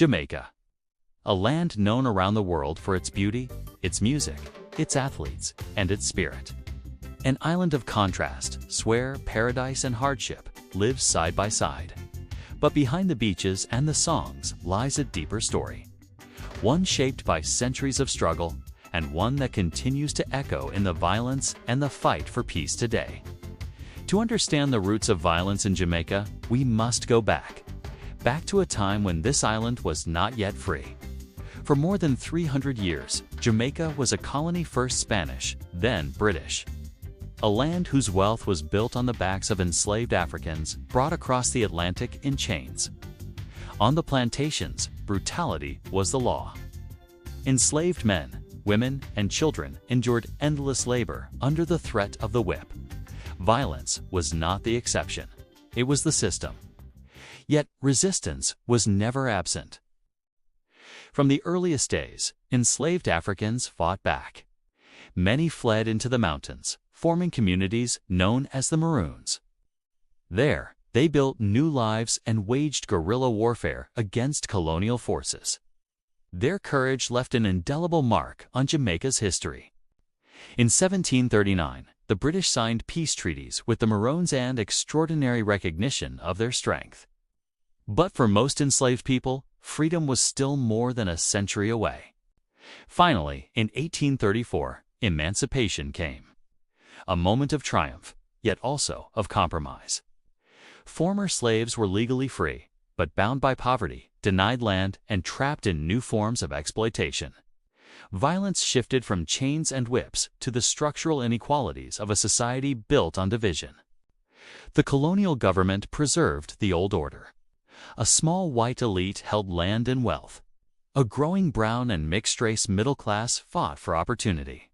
Jamaica, a land known around the world for its beauty, its music, its athletes, and its spirit. An island of contrast, where paradise and hardship live side by side. But behind the beaches and the songs lies a deeper story, one shaped by centuries of struggle, and one that continues to echo in the violence and the fight for peace today. To understand the roots of violence in Jamaica, we must go back to a time when this island was not yet free. For more than 300 years, Jamaica was a colony, first Spanish, then British. A land whose wealth was built on the backs of enslaved Africans brought across the Atlantic in chains. On the plantations, brutality was the law. Enslaved men, women, and children endured endless labor under the threat of the whip. Violence was not the exception, it was the system. Yet resistance was never absent. From the earliest days, enslaved Africans fought back. Many fled into the mountains, forming communities known as the Maroons. There, they built new lives and waged guerrilla warfare against colonial forces. Their courage left an indelible mark on Jamaica's history. In 1739, the British signed peace treaties with the Maroons, and extraordinary recognition of their strength. But for most enslaved people, freedom was still more than a century away. Finally, in 1834, emancipation came. A moment of triumph, yet also of compromise. Former slaves were legally free, but bound by poverty, denied land, and trapped in new forms of exploitation. Violence shifted from chains and whips to the structural inequalities of a society built on division. The colonial government preserved the old order. A small white elite held land and wealth. A growing brown and mixed-race middle class fought for opportunity.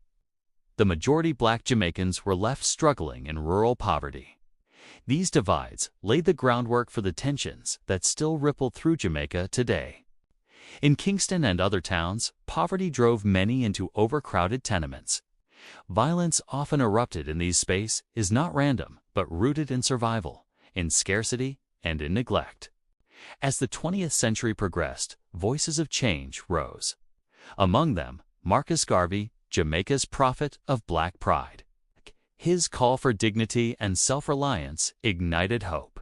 The majority black Jamaicans were left struggling in rural poverty. These divides laid the groundwork for the tensions that still ripple through Jamaica today. In Kingston and other towns, poverty drove many into overcrowded tenements. Violence often erupted in these spaces is not random, but rooted in survival, in scarcity, and in neglect. As the 20th century progressed, voices of change rose. Among them, Marcus Garvey, Jamaica's prophet of black pride. His call for dignity and self-reliance ignited hope.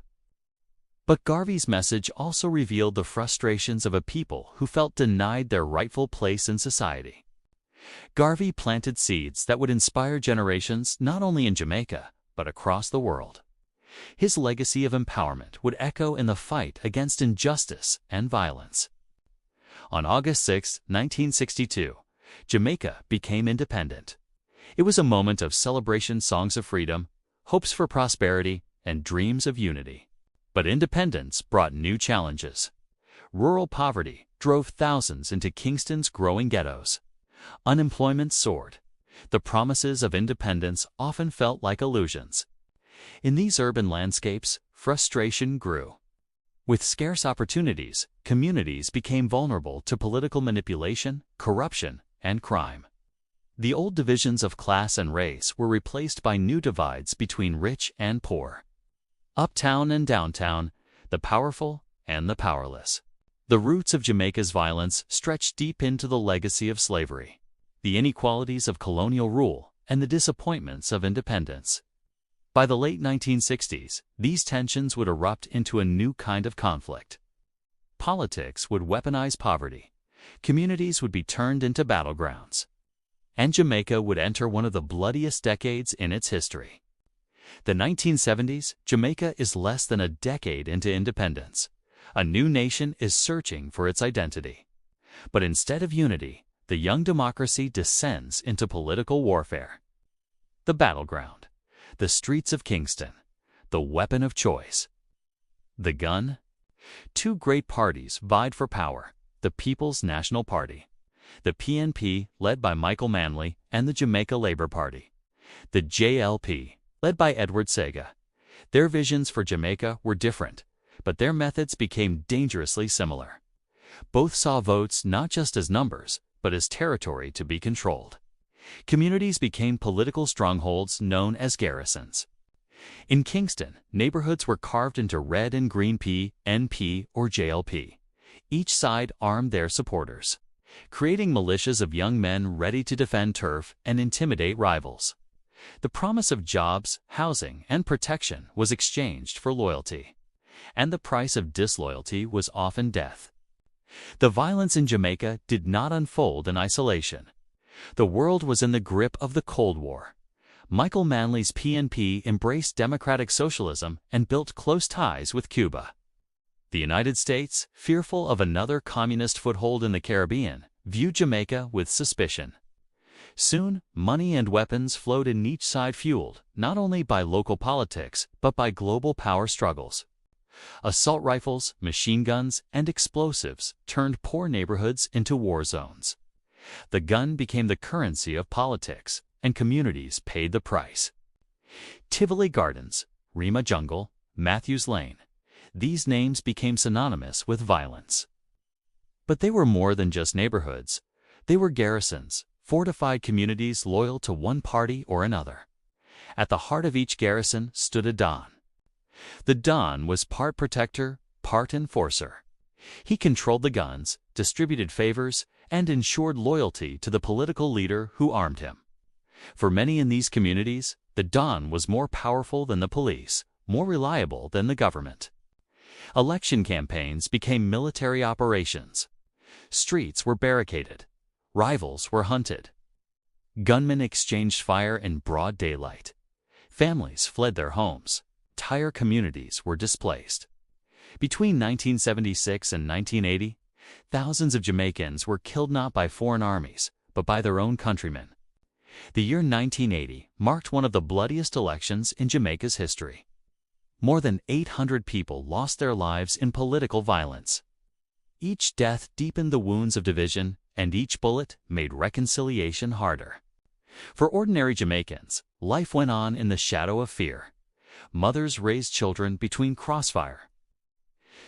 But Garvey's message also revealed the frustrations of a people who felt denied their rightful place in society. Garvey planted seeds that would inspire generations not only in Jamaica, but across the world. His legacy of empowerment would echo in the fight against injustice and violence. On August 6, 1962, Jamaica became independent. It was a moment of celebration, songs of freedom, hopes for prosperity, and dreams of unity. But independence brought new challenges. Rural poverty drove thousands into Kingston's growing ghettos. Unemployment soared. The promises of independence often felt like illusions. In these urban landscapes, frustration grew. With scarce opportunities, communities became vulnerable to political manipulation, corruption, and crime. The old divisions of class and race were replaced by new divides between rich and poor. Uptown and downtown, the powerful and the powerless. The roots of Jamaica's violence stretched deep into the legacy of slavery, the inequalities of colonial rule, and the disappointments of independence. By the late 1960s, these tensions would erupt into a new kind of conflict. Politics would weaponize poverty. Communities would be turned into battlegrounds. And Jamaica would enter one of the bloodiest decades in its history. The 1970s, Jamaica is less than a decade into independence. A new nation is searching for its identity. But instead of unity, the young democracy descends into political warfare. The battleground. The streets of Kingston. The weapon of choice. The gun. Two great parties vied for power. The People's National Party, the PNP, led by Michael Manley, and the Jamaica Labour Party, the JLP, led by Edward Sega. Their visions for Jamaica were different, but their methods became dangerously similar. Both saw votes not just as numbers, but as territory to be controlled. Communities became political strongholds known as garrisons. In Kingston, neighborhoods were carved into red and green P, NP, or JLP. Each side armed their supporters, creating militias of young men ready to defend turf and intimidate rivals. The promise of jobs, housing, and protection was exchanged for loyalty, and the price of disloyalty was often death. The violence in Jamaica did not unfold in isolation. The world was in the grip of the Cold War. Michael Manley's PNP embraced democratic socialism and built close ties with Cuba. The United States, fearful of another communist foothold in the Caribbean, viewed Jamaica with suspicion. Soon, money and weapons flowed in each side, fueled not only by local politics but by global power struggles. Assault rifles, machine guns, and explosives turned poor neighborhoods into war zones. The gun became the currency of politics, and communities paid the price. Tivoli Gardens, Rima Jungle, Matthews Lane. These names became synonymous with violence. But they were more than just neighborhoods. They were garrisons, fortified communities loyal to one party or another. At the heart of each garrison stood a Don. The Don was part protector, part enforcer. He controlled the guns, distributed favors, and ensured loyalty to the political leader who armed him. For many in these communities, the Don was more powerful than the police, more reliable than the government. Election campaigns became military operations. Streets were barricaded. Rivals were hunted. Gunmen exchanged fire in broad daylight. Families fled their homes. Entire communities were displaced. Between 1976 and 1980, thousands of Jamaicans were killed not by foreign armies, but by their own countrymen. The year 1980 marked one of the bloodiest elections in Jamaica's history. More than 800 people lost their lives in political violence. Each death deepened the wounds of division, and each bullet made reconciliation harder. For ordinary Jamaicans, life went on in the shadow of fear. Mothers raised children between crossfire.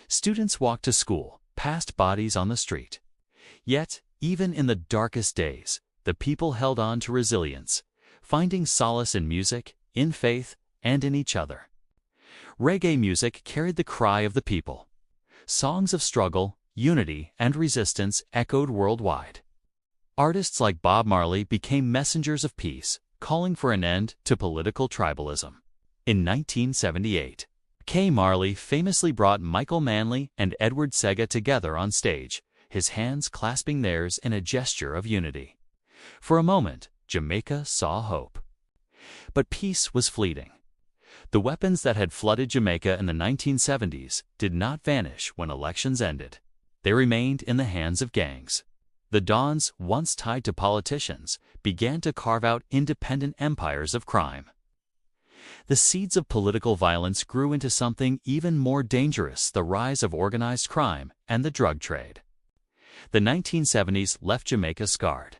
Students walked to school, past bodies on the street. Yet, even in the darkest days, the people held on to resilience, finding solace in music, in faith, and in each other. Reggae music carried the cry of the people. Songs of struggle, unity, and resistance echoed worldwide. Artists like Bob Marley became messengers of peace, calling for an end to political tribalism. In 1978, K. Marley famously brought Michael Manley and Edward Sega together on stage, his hands clasping theirs in a gesture of unity. For a moment, Jamaica saw hope. But peace was fleeting. The weapons that had flooded Jamaica in the 1970s did not vanish when elections ended. They remained in the hands of gangs. The Dons, once tied to politicians, began to carve out independent empires of crime. The seeds of political violence grew into something even more dangerous: the rise of organized crime and the drug trade. The 1970s left Jamaica scarred.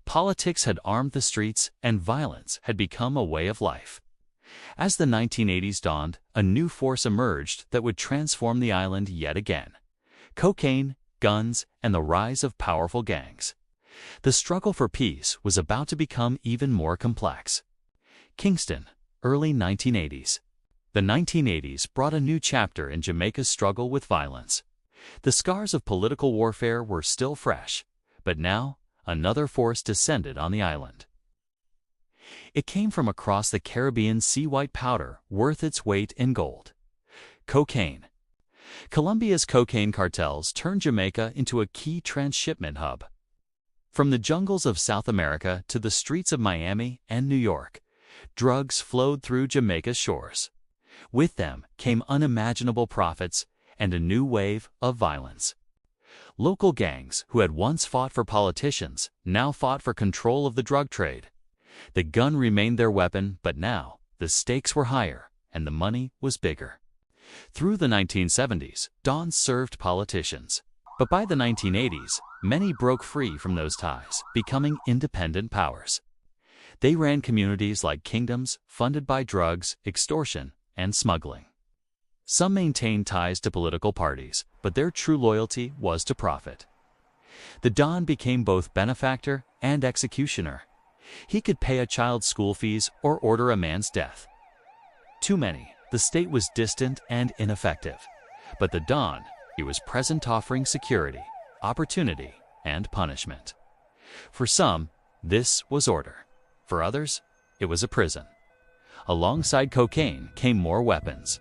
Politics had armed the streets, and violence had become a way of life. As the 1980s dawned, a new force emerged that would transform the island yet again: cocaine, guns, and the rise of powerful gangs. The struggle for peace was about to become even more complex. Kingston, early 1980s. The 1980s brought a new chapter in Jamaica's struggle with violence. The scars of political warfare were still fresh, but now another force descended on the island. It came from across the Caribbean: sea white powder worth its weight in gold. Cocaine. Colombia's cocaine cartels turned Jamaica into a key transshipment hub. From the jungles of South America to the streets of Miami and New York, drugs flowed through Jamaica's shores. With them came unimaginable profits and a new wave of violence. Local gangs who had once fought for politicians now fought for control of the drug trade. The gun remained their weapon, but now the stakes were higher and the money was bigger. Through the 1970s, Dons served politicians. But by the 1980s, many broke free from those ties, becoming independent powers. They ran communities like kingdoms, funded by drugs, extortion, and smuggling. Some maintained ties to political parties, but their true loyalty was to profit. The Don became both benefactor and executioner. He could pay a child's school fees or order a man's death. Too many, the state was distant and ineffective. But the Don, He was present, offering security, opportunity, and punishment. For some, this was order. For others, it was a prison. Alongside cocaine came more weapons.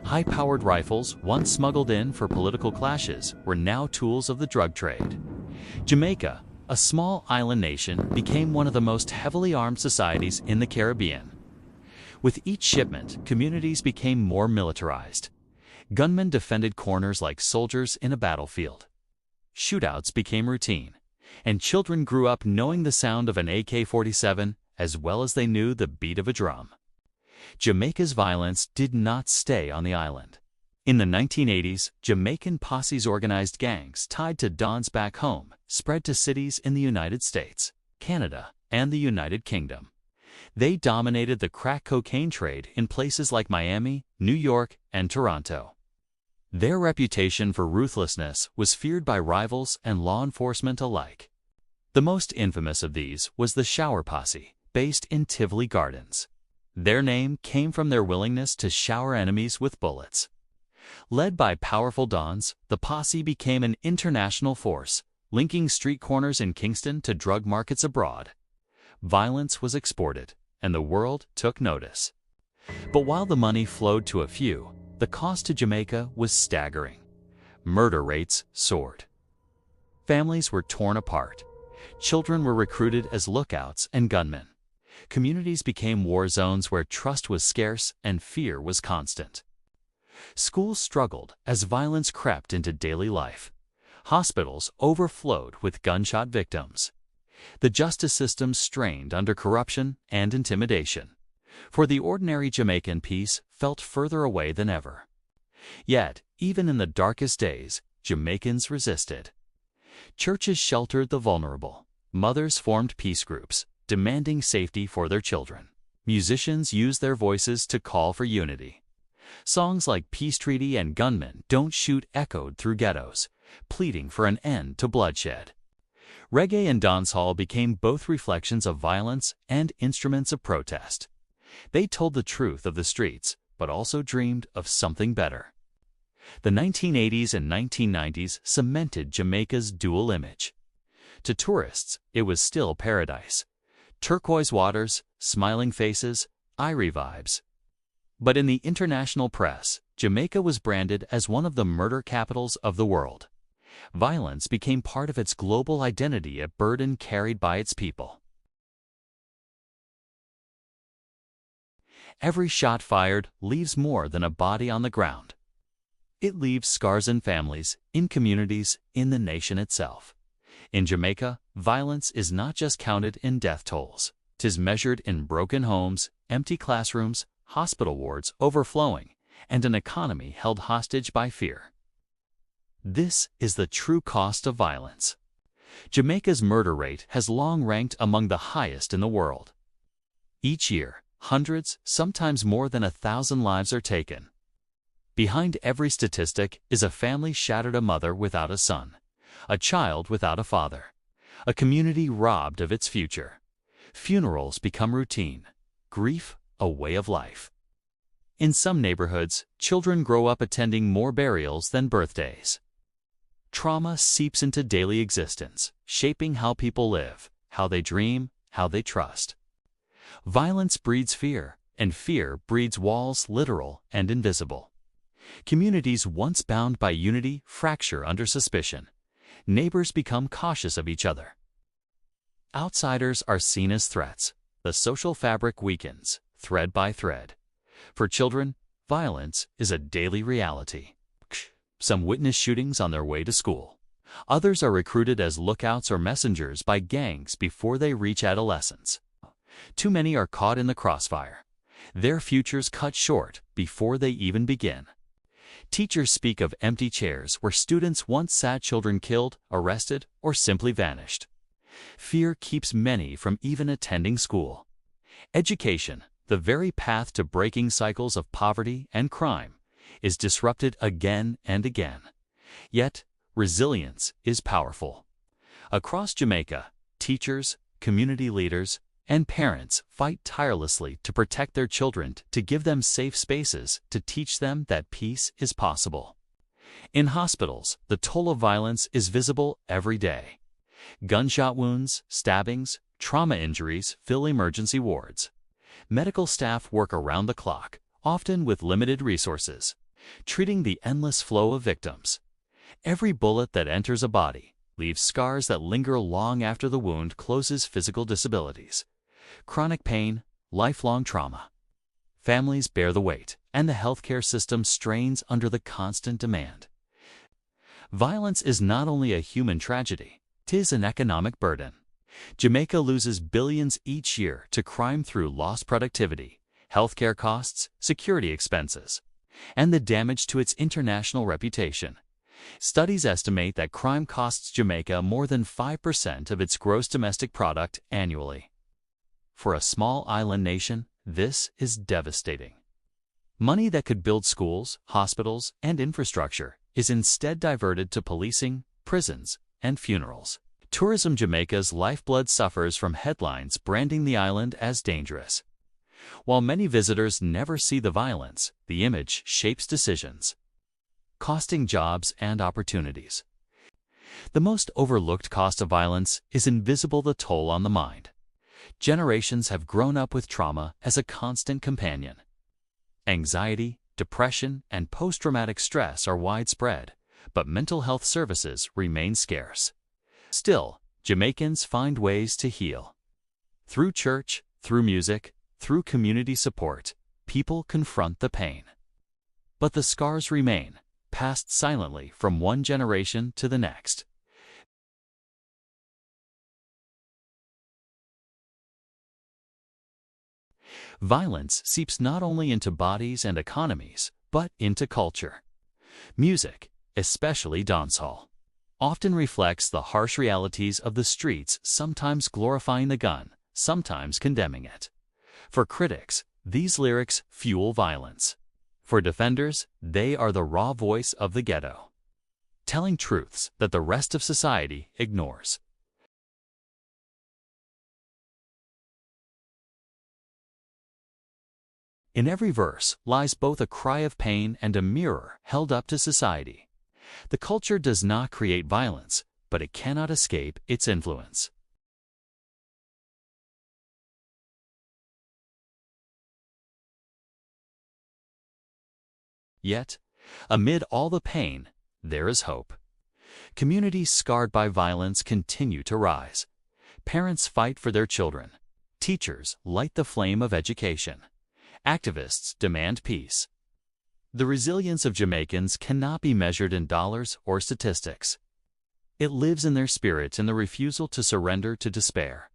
High-powered rifles, once smuggled in for political clashes, were now tools of the drug trade. Jamaica, a small island nation, became one of the most heavily armed societies in the Caribbean. With each shipment, communities became more militarized. Gunmen defended corners like soldiers in a battlefield. Shootouts became routine, and children grew up knowing the sound of an AK-47 as well as they knew the beat of a drum. Jamaica's violence did not stay on the island. In the 1980s, Jamaican posses organized gangs tied to dons back home spread to cities in the United States, Canada, and the United Kingdom. They dominated the crack cocaine trade in places like Miami, New York, and Toronto. Their reputation for ruthlessness was feared by rivals and law enforcement alike. The most infamous of these was the Shower Posse, based in Tivoli Gardens. Their name came from their willingness to shower enemies with bullets. Led by powerful dons, the posse became an international force, linking street corners in Kingston to drug markets abroad. Violence was exported, and the world took notice. But while the money flowed to a few, the cost to Jamaica was staggering. Murder rates soared. Families were torn apart. Children were recruited as lookouts and gunmen. Communities became war zones where trust was scarce and fear was constant. Schools struggled as violence crept into daily life. Hospitals overflowed with gunshot victims. The justice system strained under corruption and intimidation. For the ordinary Jamaican, peace felt further away than ever. Yet, even in the darkest days, Jamaicans resisted. Churches sheltered the vulnerable. Mothers formed peace groups, demanding safety for their children. Musicians used their voices to call for unity. Songs like Peace Treaty and Gunmen Don't Shoot echoed through ghettos, pleading for an end to bloodshed. Reggae and dancehall became both reflections of violence and instruments of protest. They told the truth of the streets, but also dreamed of something better. The 1980s and 1990s cemented Jamaica's dual image. To tourists, it was still paradise. Turquoise waters, smiling faces, Irie vibes. But in the international press, Jamaica was branded as one of the murder capitals of the world. Violence became part of its global identity, a burden carried by its people. Every shot fired leaves more than a body on the ground. It leaves scars in families, in communities, in the nation itself. In Jamaica, violence is not just counted in death tolls. 'Tis measured in broken homes, empty classrooms, hospital wards overflowing, and an economy held hostage by fear. This is the true cost of violence. Jamaica's murder rate has long ranked among the highest in the world. Each year, hundreds, sometimes more than 1,000 lives are taken. Behind every statistic is a family shattered, a mother without a son, a child without a father, a community robbed of its future. Funerals become routine, grief a way of life. In some neighborhoods, children grow up attending more burials than birthdays. Trauma seeps into daily existence, shaping how people live, how they dream, how they trust. Violence breeds fear, and fear breeds walls, literal and invisible. Communities once bound by unity fracture under suspicion. Neighbors become cautious of each other. Outsiders are seen as threats. The social fabric weakens, thread by thread. For children, violence is a daily reality. Some witness shootings on their way to school. Others are recruited as lookouts or messengers by gangs before they reach adolescence. Too many are caught in the crossfire. Their futures cut short before they even begin. Teachers speak of empty chairs where students once sat, children killed, arrested, or simply vanished. Fear keeps many from even attending school. Education, the very path to breaking cycles of poverty and crime, is disrupted again and again. Yet, resilience is powerful. Across Jamaica, teachers, community leaders, and parents fight tirelessly to protect their children, to give them safe spaces, to teach them that peace is possible. In hospitals, the toll of violence is visible every day. Gunshot wounds, stabbings, trauma injuries fill emergency wards. Medical staff work around the clock, often with limited resources, treating the endless flow of victims. Every bullet that enters a body leaves scars that linger long after the wound closes. Physical disabilities, chronic pain, lifelong trauma. Families bear the weight, and the healthcare system strains under the constant demand. Violence is not only a human tragedy, 'tis an economic burden. Jamaica loses billions each year to crime through lost productivity, healthcare costs, security expenses, and the damage to its international reputation. Studies estimate that crime costs Jamaica more than 5% of its gross domestic product annually. For a small island nation, this is devastating. Money that could build schools, hospitals, and infrastructure is instead diverted to policing, prisons, and funerals. Tourism Jamaica's lifeblood suffers from headlines branding the island as dangerous. While many visitors never see the violence, the image shapes decisions, costing jobs and opportunities. The most overlooked cost of violence is invisible: the toll on the mind. Generations have grown up with trauma as a constant companion. Anxiety, depression, and post-traumatic stress are widespread, but mental health services remain scarce. Still, Jamaicans find ways to heal. Through church, through music, through community support, people confront the pain. But the scars remain, passed silently from one generation to the next. Violence seeps not only into bodies and economies, but into culture. Music, especially dancehall, often reflects the harsh realities of the streets, sometimes glorifying the gun, sometimes condemning it. For critics, these lyrics fuel violence. For defenders, they are the raw voice of the ghetto, telling truths that the rest of society ignores. In every verse lies both a cry of pain and a mirror held up to society. The culture does not create violence, but it cannot escape its influence. Yet, amid all the pain, there is hope. Communities scarred by violence continue to rise. Parents fight for their children. Teachers light the flame of education. Activists demand peace. The resilience of Jamaicans cannot be measured in dollars or statistics. It lives in their spirit, in the refusal to surrender to despair.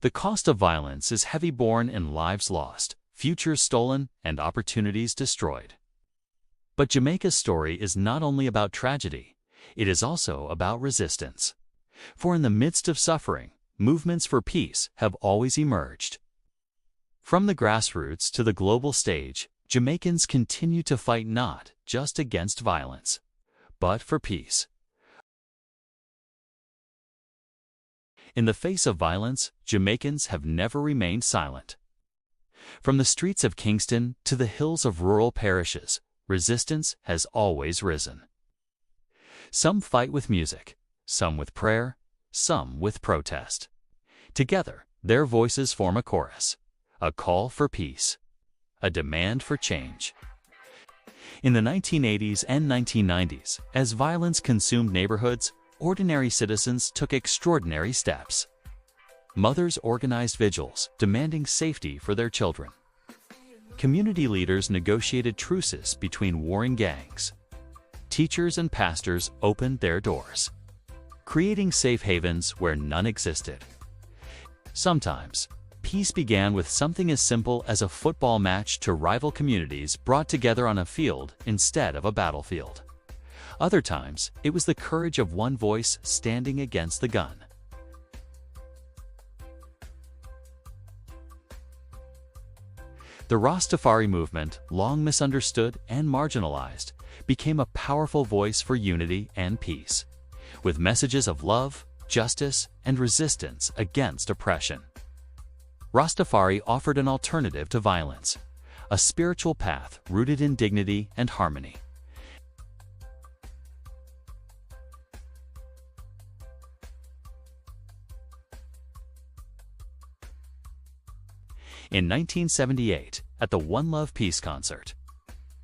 The cost of violence is heavy, borne in lives lost, futures stolen, and opportunities destroyed. But Jamaica's story is not only about tragedy, it is also about resistance. For in the midst of suffering, movements for peace have always emerged. From the grassroots to the global stage, Jamaicans continue to fight not just against violence, but for peace. In the face of violence, Jamaicans have never remained silent. From the streets of Kingston to the hills of rural parishes, resistance has always risen. Some fight with music, some with prayer, some with protest. Together, their voices form a chorus, a call for peace, a demand for change. In the 1980s and 1990s, as violence consumed neighborhoods, ordinary citizens took extraordinary steps. Mothers organized vigils, demanding safety for their children. Community leaders negotiated truces between warring gangs. Teachers and pastors opened their doors, creating safe havens where none existed. Sometimes, peace began with something as simple as a football match to rival communities brought together on a field instead of a battlefield. Other times, it was the courage of one voice standing against the gun. The Rastafari movement, long misunderstood and marginalized, became a powerful voice for unity and peace, with messages of love, justice, and resistance against oppression. Rastafari offered an alternative to violence, a spiritual path rooted in dignity and harmony. In 1978, at the One Love Peace concert,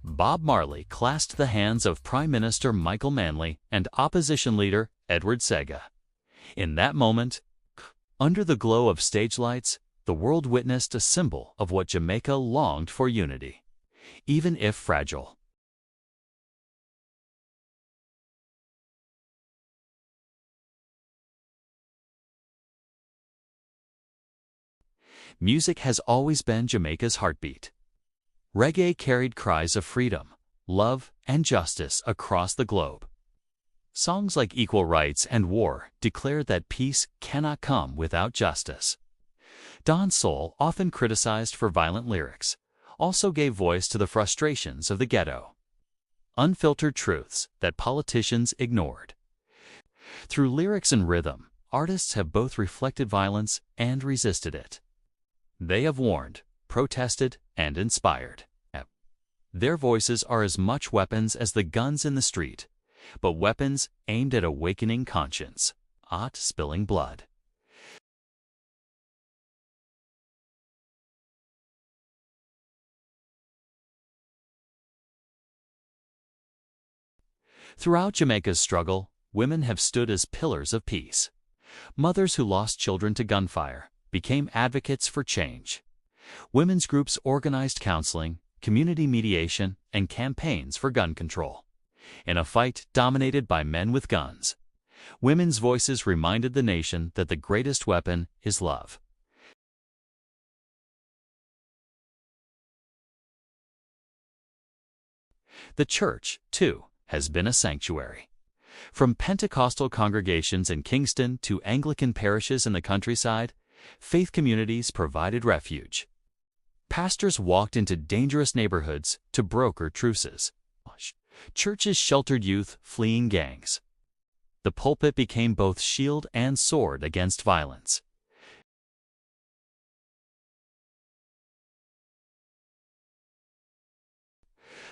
Bob Marley clasped the hands of Prime Minister Michael Manley and opposition leader Edward Sega. In that moment, under the glow of stage lights, the world witnessed a symbol of what Jamaica longed for: unity, even if fragile. Music has always been Jamaica's heartbeat. Reggae carried cries of freedom, love, and justice across the globe. Songs like Equal Rights and War declared that peace cannot come without justice. Dancehall, often criticized for violent lyrics, also gave voice to the frustrations of the ghetto. Unfiltered truths that politicians ignored. Through lyrics and rhythm, artists have both reflected violence and resisted it. They have warned, protested, and inspired. Their voices are as much weapons as the guns in the street, but weapons aimed at awakening conscience, not spilling blood. Throughout Jamaica's struggle, women have stood as pillars of peace. Mothers who lost children to gunfire became advocates for change. Women's groups organized counseling, community mediation, and campaigns for gun control. In a fight dominated by men with guns, women's voices reminded the nation that the greatest weapon is love. The church, too, has been a sanctuary. From Pentecostal congregations in Kingston to Anglican parishes in the countryside, faith communities provided refuge. Pastors walked into dangerous neighborhoods to broker truces. Churches sheltered youth fleeing gangs. The pulpit became both shield and sword against violence.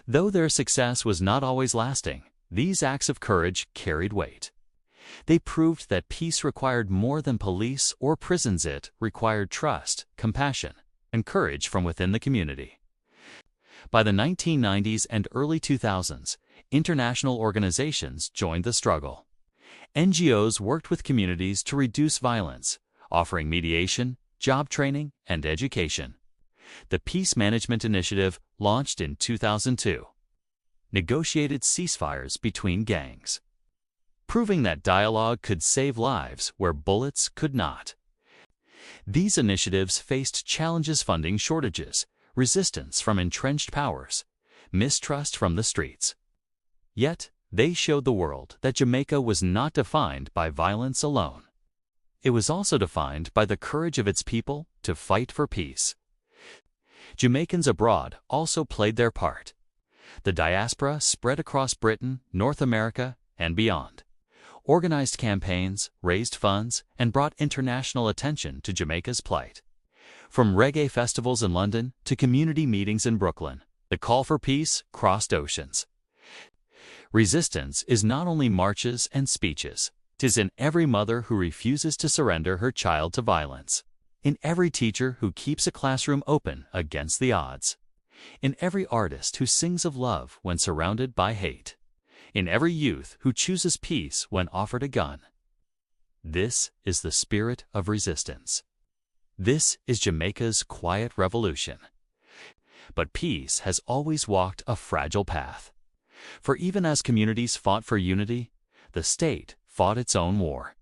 Though their success was not always lasting, these acts of courage carried weight. They proved that peace required more than police or prisons. It required trust, compassion, and courage from within the community. By the 1990s and early 2000s, international organizations joined the struggle. NGOs worked with communities to reduce violence, offering mediation, job training, and education. The Peace Management Initiative, launched in 2002, negotiated ceasefires between gangs, proving that dialogue could save lives where bullets could not. These initiatives faced challenges: funding shortages, resistance from entrenched powers, mistrust from the streets. Yet, they showed the world that Jamaica was not defined by violence alone. It was also defined by the courage of its people to fight for peace. Jamaicans abroad also played their part. The diaspora spread across Britain, North America, and beyond, organized campaigns, raised funds, and brought international attention to Jamaica's plight. From reggae festivals in London to community meetings in Brooklyn, the call for peace crossed oceans. Resistance is not only marches and speeches. 'Tis in every mother who refuses to surrender her child to violence, in every teacher who keeps a classroom open against the odds, in every artist who sings of love when surrounded by hate, in every youth who chooses peace when offered a gun. This is the spirit of resistance. This is Jamaica's quiet revolution. But peace has always walked a fragile path. For even as communities fought for unity, the state fought its own war.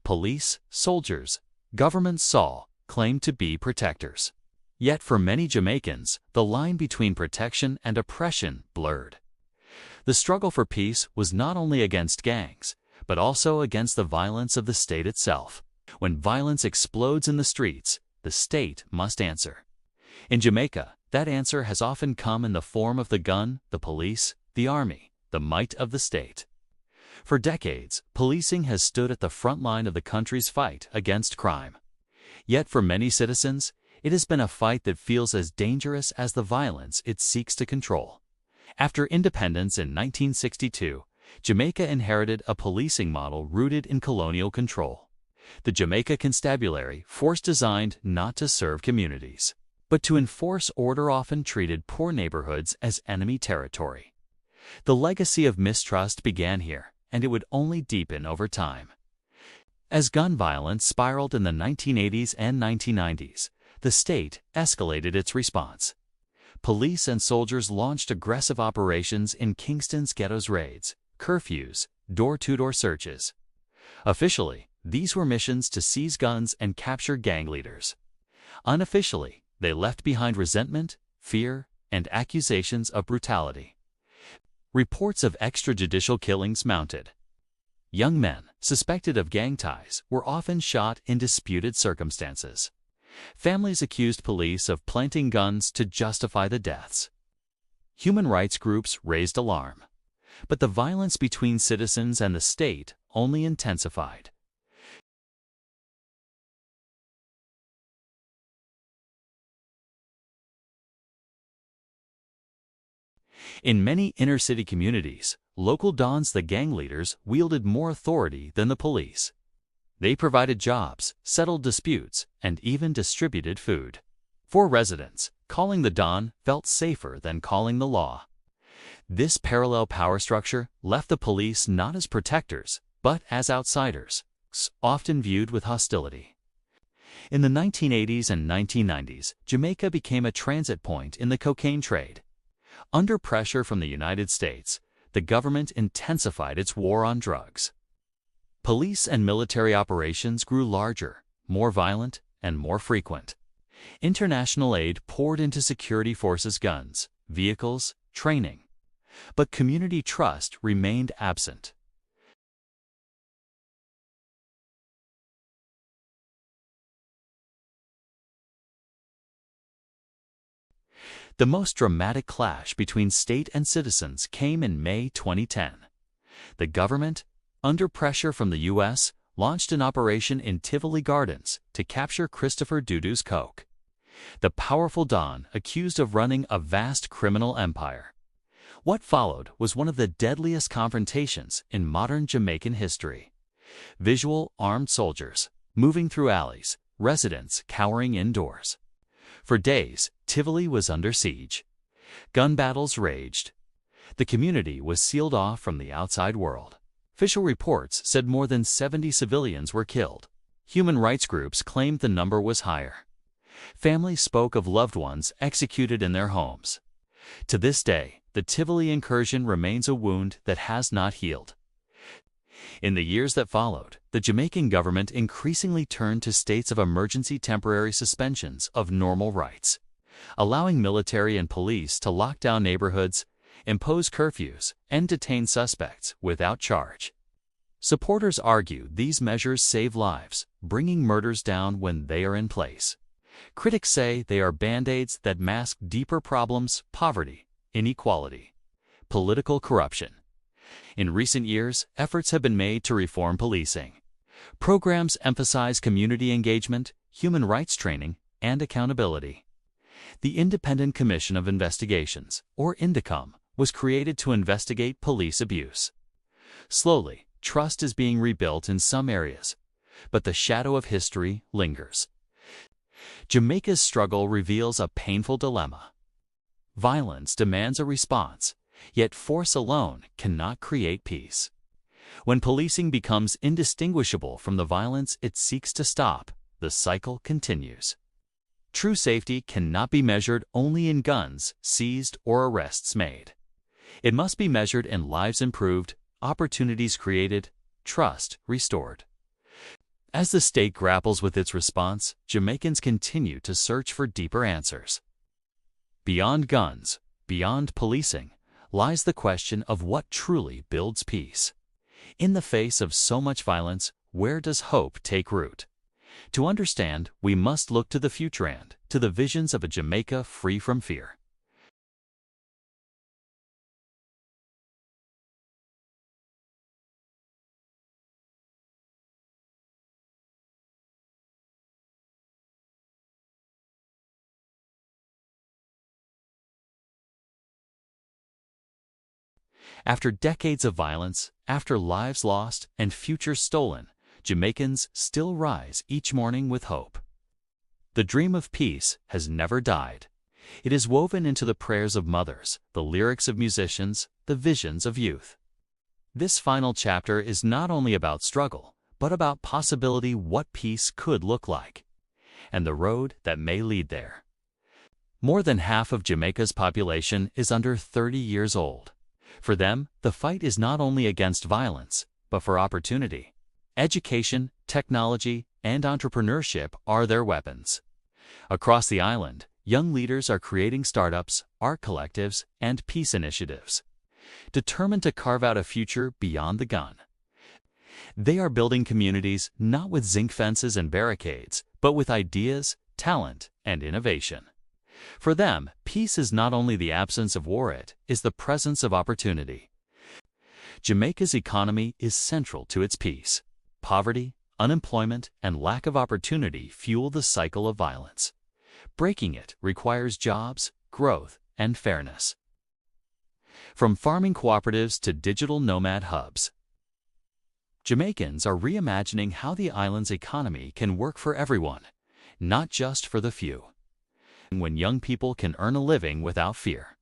Police, soldiers, governments saw, claimed to be protectors. Yet for many Jamaicans, the line between protection and oppression blurred. The struggle for peace was not only against gangs, but also against the violence of the state itself. When violence explodes in the streets, the state must answer. In Jamaica, that answer has often come in the form of the gun, the police, the army, the might of the state. For decades, policing has stood at the front line of the country's fight against crime. Yet for many citizens, it has been a fight that feels as dangerous as the violence it seeks to control. After independence in 1962, Jamaica inherited a policing model rooted in colonial control. The Jamaica Constabulary, force designed not to serve communities, but to enforce order, often treated poor neighborhoods as enemy territory. The legacy of mistrust began here, and it would only deepen over time. As gun violence spiraled in the 1980s and 1990s, the state escalated its response. Police and soldiers launched aggressive operations in Kingston's ghettos, raids, curfews, door-to-door searches. Officially, these were missions to seize guns and capture gang leaders. Unofficially, they left behind resentment, fear, and accusations of brutality. Reports of extrajudicial killings mounted. Young men, suspected of gang ties, were often shot in disputed circumstances. Families accused police of planting guns to justify the deaths. Human rights groups raised alarm. But the violence between citizens and the state only intensified. In many inner-city communities, local dons, the gang leaders, wielded more authority than the police. They provided jobs, settled disputes, and even distributed food. For residents, calling the don felt safer than calling the law. This parallel power structure left the police not as protectors, but as outsiders, often viewed with hostility. In the 1980s and 1990s, Jamaica became a transit point in the cocaine trade. Under pressure from the United States, the government intensified its war on drugs. Police and military operations grew larger, more violent, and more frequent. International aid poured into security forces, guns, vehicles, training. But community trust remained absent. The most dramatic clash between state and citizens came in May 2010. The government, under pressure from the U.S., launched an operation in Tivoli Gardens to capture Christopher Dudu's coke. The powerful don accused of running a vast criminal empire. What followed was one of the deadliest confrontations in modern Jamaican history. Visual, armed soldiers moving through alleys, residents cowering indoors. For days, Tivoli was under siege. Gun battles raged. The community was sealed off from the outside world. Official reports said more than 70 civilians were killed. Human rights groups claimed the number was higher. Families spoke of loved ones executed in their homes. To this day, the Tivoli incursion remains a wound that has not healed. In the years that followed, the Jamaican government increasingly turned to states of emergency, temporary suspensions of normal rights, allowing military and police to lock down neighborhoods, impose curfews, and detain suspects without charge. Supporters argue these measures save lives, bringing murders down when they are in place. Critics say they are band-aids that mask deeper problems: poverty, inequality, political corruption. In recent years, efforts have been made to reform policing. Programs emphasize community engagement, human rights training, and accountability. The Independent Commission of Investigations, or INDECOM, was created to investigate police abuse. Slowly, trust is being rebuilt in some areas, but the shadow of history lingers. Jamaica's struggle reveals a painful dilemma. Violence demands a response, yet force alone cannot create peace. When policing becomes indistinguishable from the violence it seeks to stop, the cycle continues. True safety cannot be measured only in guns seized or arrests made. It must be measured in lives improved, opportunities created, trust restored. As the state grapples with its response, Jamaicans continue to search for deeper answers. Beyond guns, beyond policing, lies the question of what truly builds peace. In the face of so much violence, where does hope take root? To understand, we must look to the future and to the visions of a Jamaica free from fear. After decades of violence, after lives lost and futures stolen, Jamaicans still rise each morning with hope. The dream of peace has never died. It is woven into the prayers of mothers, the lyrics of musicians, the visions of youth. This final chapter is not only about struggle, but about possibility, what peace could look like, and the road that may lead there. More than half of Jamaica's population is under 30 years old. For them, the fight is not only against violence, but for opportunity. Education, technology, and entrepreneurship are their weapons. Across the island, young leaders are creating startups, art collectives, and peace initiatives, determined to carve out a future beyond the gun. They are building communities not with zinc fences and barricades, but with ideas, talent, and innovation. For them, peace is not only the absence of war, it is the presence of opportunity. Jamaica's economy is central to its peace. Poverty, unemployment, and lack of opportunity fuel the cycle of violence. Breaking it requires jobs, growth, and fairness. From farming cooperatives to digital nomad hubs, Jamaicans are reimagining how the island's economy can work for everyone, not just for the few. When young people can earn a living without fear,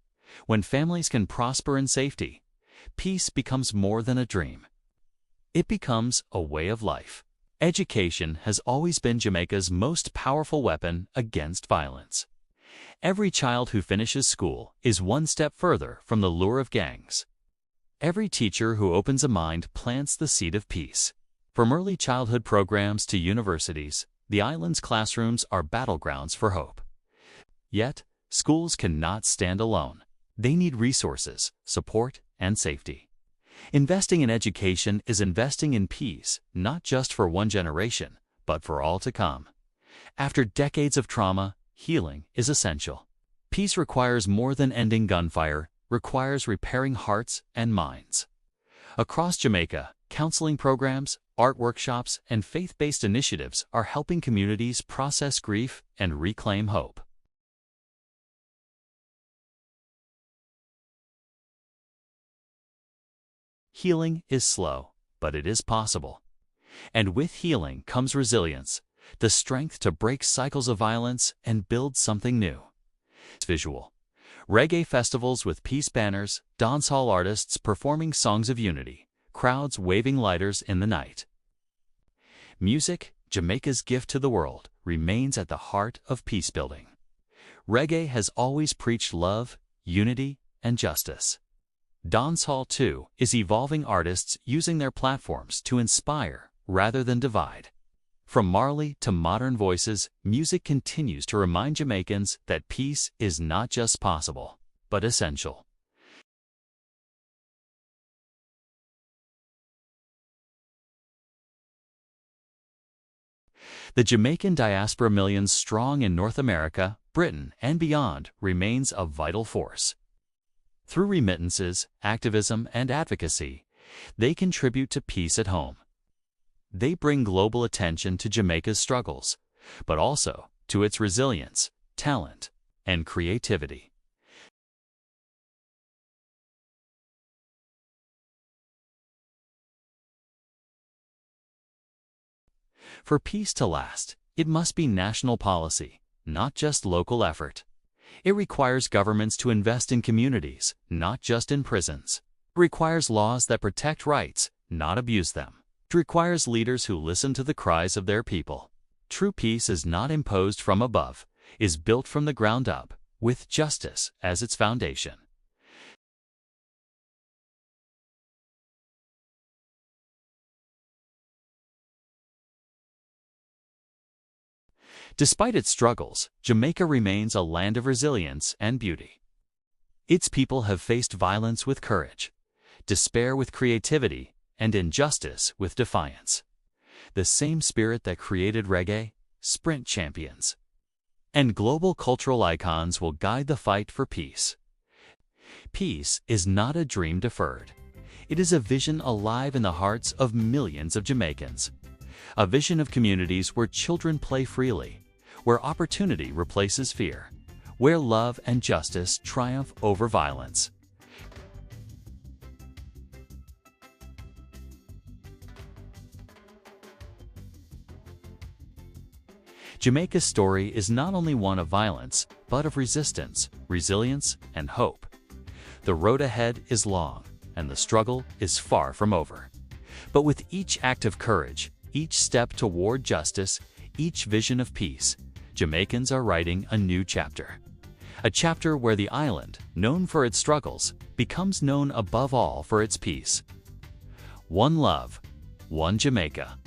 when families can prosper in safety, peace becomes more than a dream. It becomes a way of life. Education has always been Jamaica's most powerful weapon against violence. Every child who finishes school is one step further from the lure of gangs. Every teacher who opens a mind plants the seed of peace. From early childhood programs to universities, the island's classrooms are battlegrounds for hope. Yet, schools cannot stand alone. They need resources, support, and safety. Investing in education is investing in peace, not just for one generation, but for all to come. After decades of trauma, healing is essential. Peace requires more than ending gunfire, requires repairing hearts and minds. Across Jamaica, counseling programs, art workshops, and faith-based initiatives are helping communities process grief and reclaim hope. Healing is slow, but it is possible. And with healing comes resilience, the strength to break cycles of violence and build something new. Visual. Reggae festivals with peace banners, dancehall artists performing songs of unity, crowds waving lighters in the night. Music, Jamaica's gift to the world, remains at the heart of peace building. Reggae has always preached love, unity, and justice. Dancehall, too, is evolving artists using their platforms to inspire rather than divide. From Marley to modern voices, music continues to remind Jamaicans that peace is not just possible, but essential. The Jamaican diaspora, millions strong in North America, Britain, and beyond, remains a vital force. Through remittances, activism, and advocacy, they contribute to peace at home. They bring global attention to Jamaica's struggles, but also to its resilience, talent, and creativity. For peace to last, it must be national policy, not just local effort. It requires governments to invest in communities, not just in prisons. It requires laws that protect rights, not abuse them. It requires leaders who listen to the cries of their people. True peace is not imposed from above, is built from the ground up, with justice as its foundation. Despite its struggles, Jamaica remains a land of resilience and beauty. Its people have faced violence with courage, despair with creativity, and injustice with defiance. The same spirit that created reggae, sprint champions, and global cultural icons will guide the fight for peace. Peace is not a dream deferred. It is a vision alive in the hearts of millions of Jamaicans. A vision of communities where children play freely, where opportunity replaces fear, where love and justice triumph over violence. Jamaica's story is not only one of violence, but of resistance, resilience, and hope. The road ahead is long, and the struggle is far from over. But with each act of courage, each step toward justice, each vision of peace, Jamaicans are writing a new chapter. A chapter where the island, known for its struggles, becomes known above all for its peace. One love, one Jamaica.